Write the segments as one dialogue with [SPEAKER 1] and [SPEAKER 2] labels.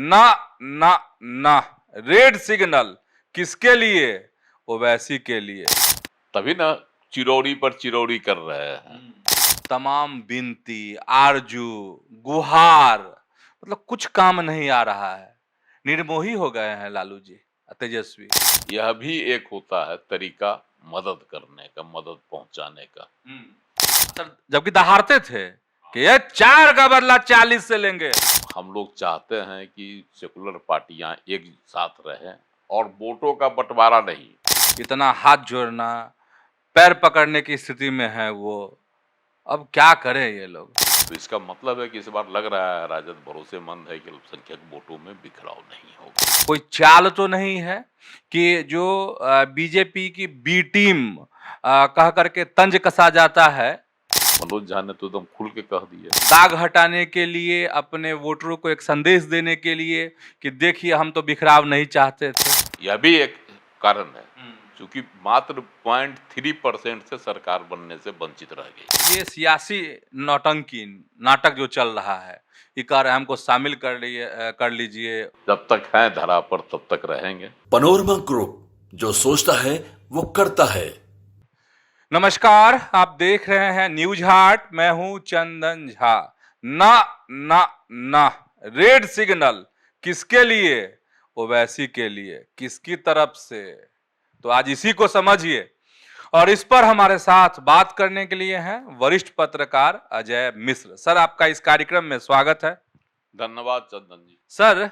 [SPEAKER 1] ना ना ना रेड सिग्नल किसके लिए? ओवैसी के लिए।
[SPEAKER 2] तभी ना चिरौरी पर चिरौरी कर रहे हैं।
[SPEAKER 1] तमाम विनती, आरजू, गुहार मतलब कुछ काम नहीं आ रहा है। निर्मोही हो गए हैं लालू जी, तेजस्वी।
[SPEAKER 2] यह भी एक होता है तरीका मदद करने का, मदद पहुंचाने का।
[SPEAKER 1] सर जबकि दहाड़ते थे कि ये 4 का बदला 40 से लेंगे।
[SPEAKER 2] हम लोग चाहते हैं कि सेकुलर पार्टियां एक साथ रहें और वोटों का बंटवारा नहीं।
[SPEAKER 1] इतना हाथ जोड़ना, पैर पकड़ने की स्थिति में है वो। अब क्या करें ये लोग?
[SPEAKER 2] तो इसका मतलब है कि इस बार लग रहा है राजद भरोसेमंद है कि अल्पसंख्यक वोटों में बिखराव नहीं होगा।
[SPEAKER 1] कोई चाल तो नहीं है कि जो बीजेपी की बी टीम कह करके तंज कसा जाता है।
[SPEAKER 2] मनोज झा ने तो एकदम खुल के कह दिया।
[SPEAKER 1] दाग हटाने के लिए, अपने वोटरों को एक संदेश देने के लिए कि देखिए हम तो बिखराव नहीं चाहते थे।
[SPEAKER 2] यह भी एक कारण है, क्योंकि मात्र 0.3% से सरकार बनने से वंचित रह गई।
[SPEAKER 1] ये सियासी नौटंकी नाटक जो चल रहा है, ये कह रहे हैं हमको शामिल कर लीजिए।
[SPEAKER 2] जब तक हैं धरा पर तब तक रहेंगे।
[SPEAKER 3] पनोरमा ग्रुप, जो सोचता है वो करता है।
[SPEAKER 1] नमस्कार, आप देख रहे हैं न्यूज हाट। मैं हूं चंदन झा। ना ना ना रेड सिग्नल किसके लिए? ओवैसी के लिए। किसकी तरफ से? तो आज इसी को समझिए। और इस पर हमारे साथ बात करने के लिए हैं वरिष्ठ पत्रकार अजय मिश्र। सर आपका इस कार्यक्रम में स्वागत है।
[SPEAKER 2] धन्यवाद चंदन जी।
[SPEAKER 1] सर,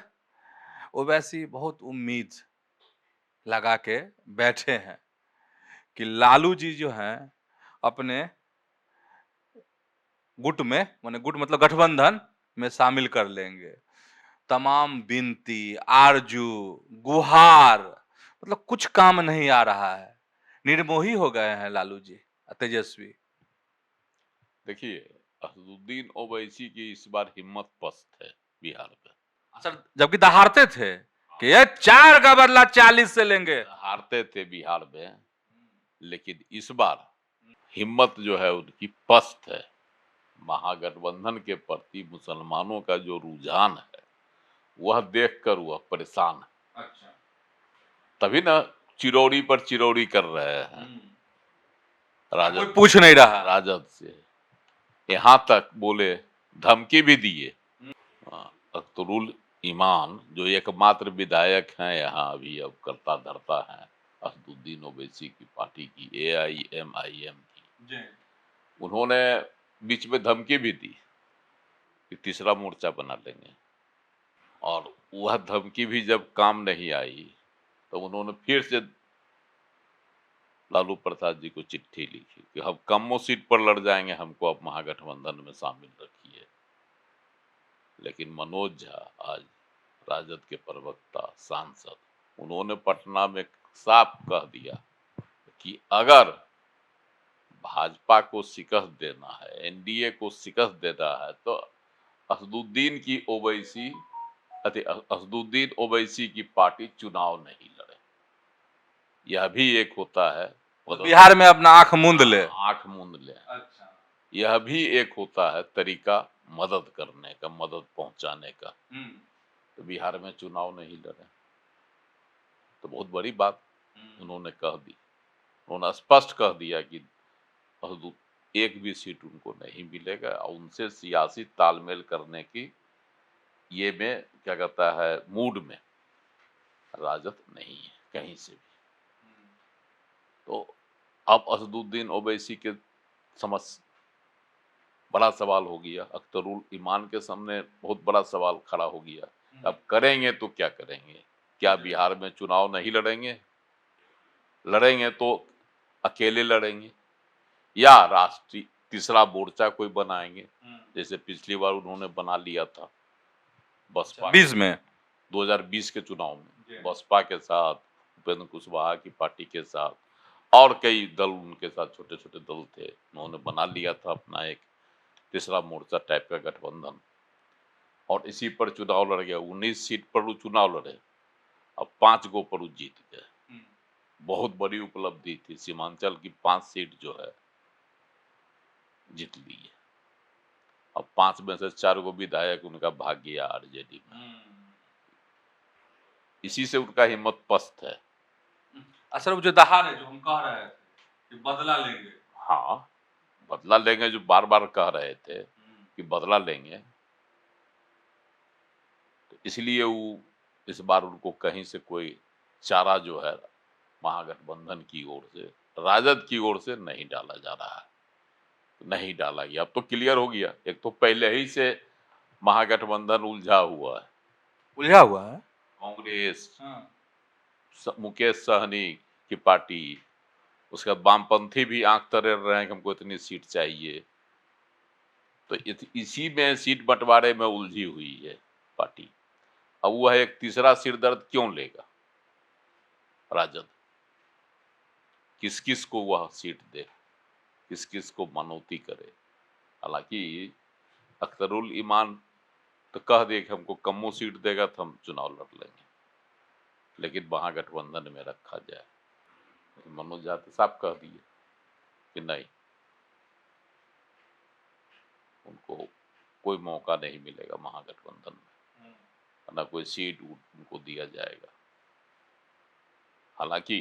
[SPEAKER 1] ओवैसी बहुत उम्मीद लगा के बैठे हैं कि लालू जी जो हैं अपने गुट में, माने गुट मतलब गठबंधन में शामिल कर लेंगे। तमाम विनती, आरजू, गुहार मतलब कुछ काम नहीं आ रहा है। निर्मोही हो गए हैं लालू जी, तेजस्वी।
[SPEAKER 2] देखिए, असदुद्दीन ओवैसी की इस बार हिम्मत पस्त है बिहार में।
[SPEAKER 1] सर जबकि दहाड़ते थे कि ये 4 का बदला 40 से लेंगे।
[SPEAKER 2] हारते थे बिहार में, लेकिन इस बार हिम्मत जो है उनकी पस्त है। महागठबंधन के प्रति मुसलमानों का जो रुझान है वह देखकर वह परेशान है।
[SPEAKER 1] अच्छा।
[SPEAKER 2] तभी ना चिरौरी पर चिरौरी कर रहे हैं
[SPEAKER 1] कोई
[SPEAKER 2] राजद
[SPEAKER 1] पूछ नहीं रहा।
[SPEAKER 2] राजद से। यहाँ तक बोले, धमकी भी दिए। अख्तरुल ईमान जो एकमात्र विधायक हैं यहाँ अभी अब करता धरता है असदुद्दीन ओवैसी की पार्टी की, AIMIM की, उन्होंने बीच में धमकी भी दी कि तीसरा मोर्चा बना लेंगे। और वह धमकी भी जब काम नहीं आई तो उन्होंने फिर से लालू प्रसाद जी को चिट्ठी लिखी कि हम कमो सीट पर लड़ जाएंगे, हमको अब महागठबंधन में शामिल रखिए। लेकिन मनोज झा, आज राजद के प्रवक्ता, सांसद, उन्होंने पटना में साफ कह दिया कि अगर भाजपा को शिकस्त देना है, एनडीए को शिकस्त देना है, तो असदुद्दीन ओवैसी की पार्टी चुनाव नहीं लड़े। यह भी एक होता है
[SPEAKER 1] बिहार में अपना आंख मूंद ले।
[SPEAKER 2] आंख मूंद ले। अच्छा। यह भी एक होता है तरीका मदद करने का, मदद पहुंचाने का। तो बिहार में चुनाव नहीं लड़े तो बहुत बड़ी बात उन्होंने कह दी। उन्होंने स्पष्ट कह दिया कि एक भी सीट उनको नहीं मिलेगा और उनसे सियासी तालमेल करने की ये में क्या कहता है मूड में राजद नहीं है कहीं से भी। तो अब असदुद्दीन ओवैसी के समझ बड़ा सवाल हो गया। अख्तरुल ईमान के सामने बहुत बड़ा सवाल खड़ा हो गया। अब करेंगे तो क्या करेंगे? क्या बिहार में चुनाव नहीं लड़ेंगे? लड़ेंगे तो अकेले लड़ेंगे या राष्ट्रीय तीसरा मोर्चा कोई बनाएंगे, जैसे पिछली बार उन्होंने बना लिया था बसपा
[SPEAKER 1] 20 में
[SPEAKER 2] 2020 के चुनाव में, बसपा के साथ, उपेंद्र कुशवाहा की पार्टी के साथ और कई दल उनके साथ, छोटे छोटे दल थे, उन्होंने बना लिया था अपना एक तीसरा मोर्चा टाइप का गठबंधन और इसी पर चुनाव लड़ गया। 19 सीट पर वो चुनाव लड़े, अब 5 गो पर वो जीत गए। बहुत बड़ी उपलब्धि थी। सीमांचल की 5 सीट जो है जीत ली है। अब 5 में से 4 गो विधायक उनका भाग गया आरजेडी में। इसी से उनका हिम्मत पस्त है।
[SPEAKER 1] असल वो जो दहाड़ है, जो हम कह रहे थे कि बदला लेंगे।
[SPEAKER 2] हाँ, बदला लेंगे, जो बार बार कह रहे थे कि बदला लेंगे, तो इसलिए वो इस बार उनको कहीं से कोई चारा जो है महागठबंधन की ओर से, राजद की ओर से नहीं डाला जा रहा है, नहीं डाला गया। अब तो क्लियर हो गया, एक तो पहले ही से महागठबंधन उलझा हुआ है।
[SPEAKER 1] उलझा हुआ है।
[SPEAKER 2] कांग्रेस,
[SPEAKER 1] हाँ।
[SPEAKER 2] मुकेश सहनी की पार्टी, उसके बाद वामपंथी भी आंख तरेर रहे हैं कि हमको इतनी सीट चाहिए। तो इसी में सीट बंटवारे में उलझी हुई है पार्टी। अब वह एक तीसरा सिरदर्द क्यों लेगा राजद? किस किस को वह सीट दे, किस किस को मनौती करे। हालांकि अख्तरुल ईमान तो कह दे कि हमको कमो सीट देगा तो हम चुनाव लड़ लेंगे, लेकिन महागठबंधन में रखा जाए। मनोज झा तो साफ कह दिए कि नहीं, उनको कोई मौका नहीं मिलेगा महागठबंधन में, ना कोई सीट उनको दिया जाएगा। हालांकि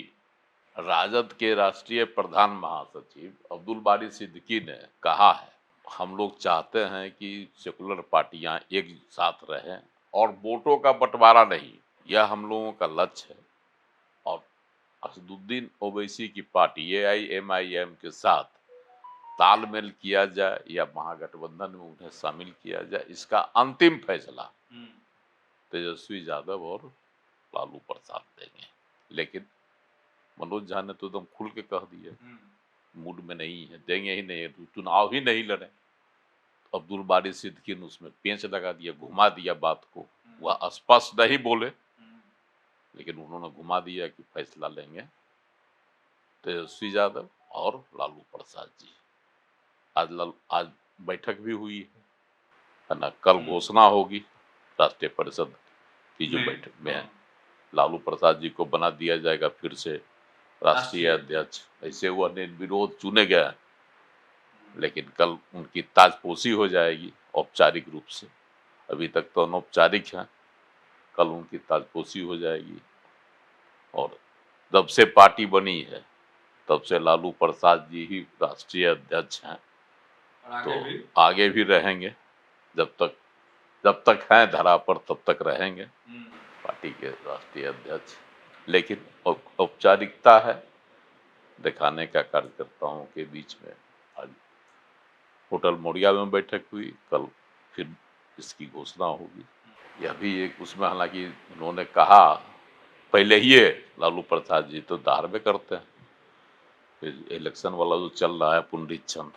[SPEAKER 2] राजद के राष्ट्रीय प्रधान महासचिव अब्दुल बारी सिद्दीकी ने कहा है, हम लोग चाहते हैं कि सेकुलर पार्टियां एक साथ रहें और वोटों का बंटवारा नहीं, यह हम लोगों का लक्ष्य है। और असदुद्दीन ओवैसी की पार्टी AIMIM के साथ तालमेल किया जाए या महागठबंधन में उन्हें शामिल किया जाए, इसका अंतिम फैसला तेजस्वी यादव और लालू प्रसाद देंगे। लेकिन मनोज झा ने तो एकदम खुल के कह दिया मूड में नहीं है, देंगे ही नहीं, चुनाव ही नहीं लड़े। अब्दुल बारी सिद्दीकी ने उसमें पेंच लगा दिया, घुमा दिया बात को। वह स्पष्ट नहीं बोले, लेकिन उन्होंने घुमा दिया कि फैसला लेंगे तेजस्वी यादव और लालू प्रसाद जी। आज बैठक भी हुई है ना, कल घोषणा होगी राष्ट्रीय परिषद की जो बैठक में है, लालू प्रसाद जी को बना दिया जाएगा फिर से राष्ट्रीय अध्यक्ष। ऐसे वह निर्विरोध चुने गए, लेकिन कल उनकी ताजपोशी हो जाएगी औपचारिक रूप से। अभी तक तो अनौपचारिक है, कल उनकी ताजपोशी हो जाएगी। और जब से पार्टी बनी है तब से लालू प्रसाद जी ही राष्ट्रीय अध्यक्ष हैं, तो आगे भी रहेंगे। जब तक हैं धरा पर तब तक रहेंगे पार्टी के राष्ट्रीय अध्यक्ष। लेकिन औपचारिकता है दिखाने का कार्यकर्ताओं के बीच में। आज होटल मोरिया में बैठक हुई, कल फिर इसकी घोषणा होगी। यह भी एक उसमें, हालांकि उन्होंने कहा पहले ही है, लालू प्रसाद जी तो दावे करते हैं। फिर इलेक्शन वाला जो चल रहा है पुनरीक्षण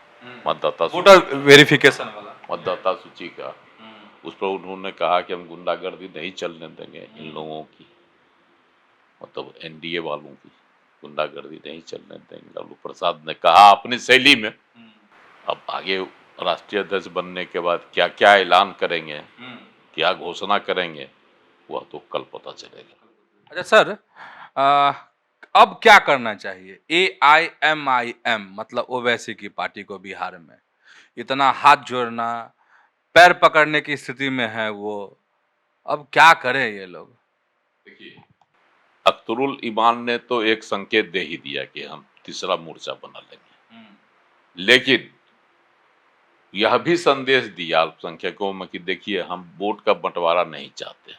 [SPEAKER 2] मतदाता
[SPEAKER 1] वोटर वेरिफिकेशन वाला,
[SPEAKER 2] मतदाता सूची का, उस पर उन्होंने कहा कि हम गुंडागर्दी नहीं चलने देंगे इन लोगों की, मतलब NDA वालों की गुंडागर्दी नहीं चलने देंगे, लालू प्रसाद ने कहा अपनी शैली में। अब आगे राष्ट्रीय अध्यक्ष बनने के बाद क्या क्या ऐलान करेंगे, क्या घोषणा करेंगे, वह तो कल पता चलेगा।
[SPEAKER 1] अच्छा सर, अब क्या करना चाहिए AIMIM मतलब ओवैसी की पार्टी को बिहार में? इतना हाथ जोड़ना, पैर पकड़ने की स्थिति में है वो, अब क्या करें ये लोग?
[SPEAKER 2] देखिए, अख्तरुल ईमान ने तो एक संकेत दे ही दिया कि हम तीसरा मोर्चा बना लेंगे, लेकिन यह भी संदेश दिया अल्पसंख्यकों में कि देखिए हम वोट का बंटवारा नहीं चाहते।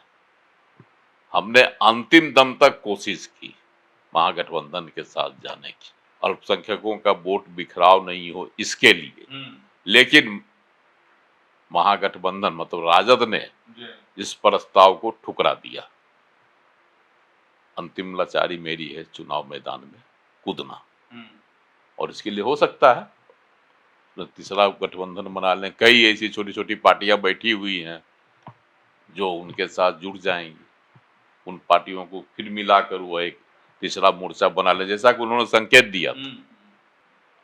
[SPEAKER 2] हमने अंतिम दम तक कोशिश की महागठबंधन के साथ जाने की, अल्पसंख्यकों का वोट बिखराव नहीं हो इसके लिए, लेकिन महागठबंधन मतलब राजद ने इस प्रस्ताव को ठुकरा दिया। अंतिम लाचारी मेरी है चुनाव मैदान में कूदना, और इसके लिए हो सकता है तीसरा गठबंधन बना लें। कई ऐसी छोटी छोटी पार्टियां बैठी हुई हैं जो उनके साथ जुड़ जाएंगी, उन पार्टियों को फिर मिलाकर वो एक तीसरा मोर्चा बना ले, जैसा कि उन्होंने संकेत दिया था।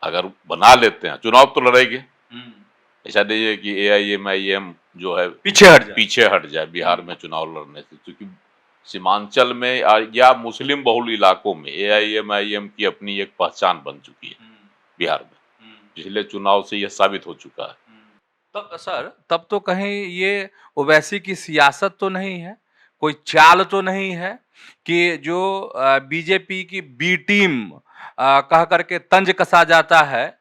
[SPEAKER 2] अगर बना लेते हैं, चुनाव तो लड़ेंगे, ऐसा नहीं है कि AIMIM जो है पीछे हट जाए बिहार में चुनाव लड़ने से, क्योंकि सीमांचल में या मुस्लिम बहुल इलाकों में AIMIM की अपनी एक पहचान बन चुकी है बिहार में। पिछले चुनाव से यह साबित हो चुका है।
[SPEAKER 1] तब सर, तब तो कहीं ये ओवैसी की सियासत तो नहीं है, कोई चाल तो नहीं है कि जो बीजेपी की बी टीम कह करके तंज कसा जाता है,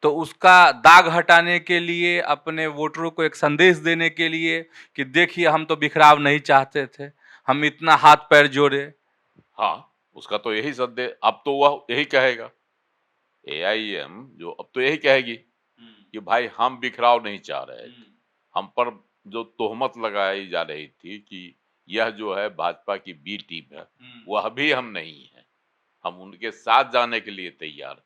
[SPEAKER 1] तो उसका दाग हटाने के लिए, अपने वोटरों को एक संदेश देने के लिए कि देखिए हम तो बिखराव नहीं चाहते थे, हम इतना हाथ पैर जोड़े।
[SPEAKER 2] हाँ, उसका तो यही संदेश, अब तो वह यही कहेगा, एआईएम जो अब तो यही कहेगी कि भाई हम बिखराव नहीं चाह रहे थे। हम पर जो तोहमत लगाई जा रही थी कि यह जो है भाजपा की बी टीम है, वह भी हम नहीं है। हम उनके साथ जाने के लिए तैयार,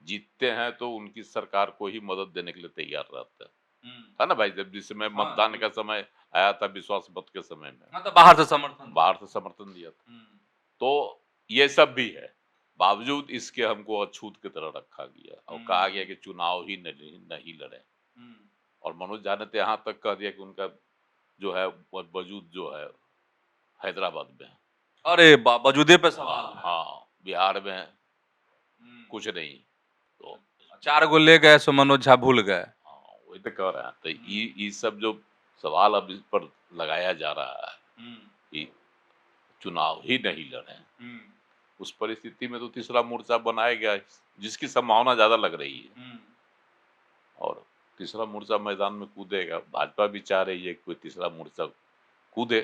[SPEAKER 2] जीतते हैं तो उनकी सरकार को ही मदद देने के लिए तैयार रहता है ना भाई। जब जिस समय मतदान का समय आया था, विश्वास मत के समय में,
[SPEAKER 1] मतलब बाहर से समर्थन
[SPEAKER 2] दिया था। तो ये सब भी है, बावजूद इसके हमको अछूत की तरह रखा गया और कहा गया कि चुनाव ही नहीं लड़े। और मनोज झा ने तो यहाँ तक कह दिया कि उनका जो है वजूद जो है हैदराबाद में है।
[SPEAKER 1] अरे वजूदे पे सवाल है।
[SPEAKER 2] हाँ, बिहार में कुछ नहीं। तो
[SPEAKER 1] 4 गो ले गए सो मनोज झा भूल गए।
[SPEAKER 2] हाँ, वही तो कह रहे हैं। तो ये सब जो सवाल अब इस पर लगाया जा रहा है कि चुनाव ही नहीं लड़े, उस परिस्थिति में तो तीसरा मोर्चा बनाया गया जिसकी संभावना ज्यादा लग रही है। और तीसरा मोर्चा मैदान में कूदेगा, भाजपा भी चाह रही है कि कोई तीसरा मोर्चा कूदे,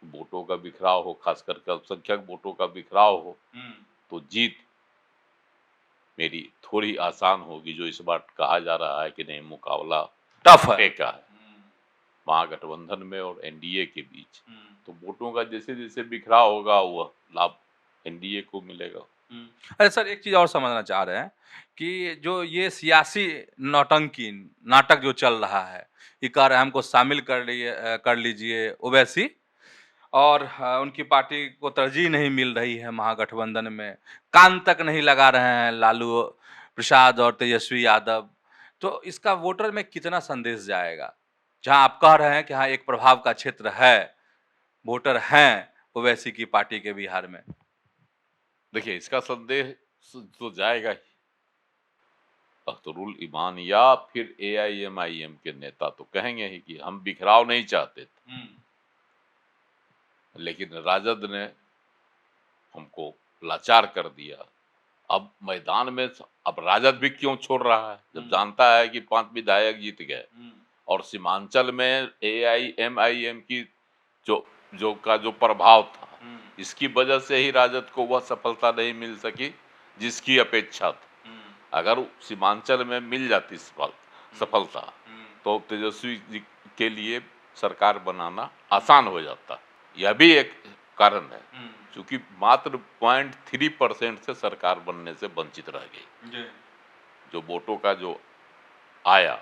[SPEAKER 2] वोटों का बिखराव हो, खासकर अल्पसंख्यक वोटों का बिखराव हो, तो जीत मेरी थोड़ी आसान होगी। जो इस बार कहा जा रहा है कि नहीं, मुकाबला
[SPEAKER 1] टफ है
[SPEAKER 2] का है महागठबंधन में और एनडीए के बीच, तो वोटों का जैसे जैसे बिखराव होगा वह लाभ एनडीए को मिलेगा।
[SPEAKER 1] अरे सर, एक चीज और समझना चाह रहे हैं कि जो ये सियासी नौटंकी नाटक जो चल रहा है, ये कह रहे हैं हमको शामिल कर लीजिए ओवैसी, और उनकी पार्टी को तरजीह नहीं मिल रही है महागठबंधन में, कान तक नहीं लगा रहे हैं लालू प्रसाद और तेजस्वी यादव, तो इसका वोटर में कितना संदेश जाएगा? जहां आप कह रहे हैं कि हाँ, एक प्रभाव का क्षेत्र है, वोटर हैं ओवैसी की पार्टी के बिहार में।
[SPEAKER 2] देखिए, इसका संदेश तो जाएगा ही। अख्तरुल ईमान या फिर एआईएमआईएम के नेता तो कहेंगे ही कि हम बिखराव नहीं चाहते थे, लेकिन राजद ने हमको लाचार कर दिया। अब मैदान में अब राजद भी क्यों छोड़ रहा है, जब जानता है कि 5 विधायक जीत गए और सीमांचल में एआईएमआईएम की जो प्रभाव था, इसकी वजह से ही राजद को वह सफलता नहीं मिल सकी जिसकी अपेक्षा थी। अगर सीमांचल में मिल जाती सफलता तो तेजस्वी जी के लिए सरकार बनाना आसान हो जाता। यह भी एक कारण है, क्योंकि मात्र 0.3% से सरकार बनने से वंचित रह गई। जो वोटों का जो आया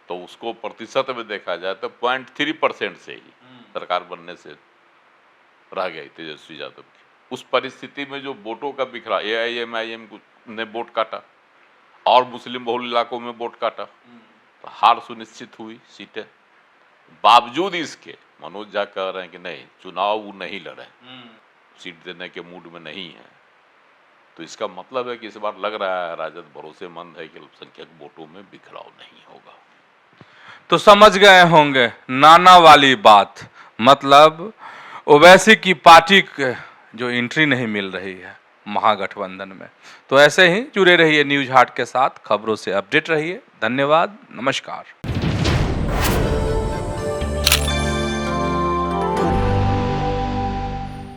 [SPEAKER 2] तो उसको प्रतिशत में देखा जाए तो 0.3% से ही सरकार बनने से रह गई तेजस्वी यादव की। उस परिस्थिति में जो वोटों का बिखरा, एआईएमआईएम ने वोट काटा और मुस्लिम बहुल इलाकों में वोट काटा, तो हार सुनिश्चित हुई सीटें। बावजूद इसके मनोज झा कह रहे हैं कि नहीं, चुनाव वो नहीं लड़े, सीट देने के मूड में नहीं है। तो इसका मतलब है कि इस बार लग रहा है राजद भरोसेमंद है कि अल्पसंख्यक वोटों में बिखराव नहीं होगा।
[SPEAKER 1] तो समझ गए होंगे नाना वाली बात, मतलब ओवैसी की पार्टी जो एंट्री नहीं मिल रही है महागठबंधन में। तो ऐसे ही जुड़े रहिए न्यूज हाट के साथ, खबरों से अपडेट रहिए। धन्यवाद, नमस्कार।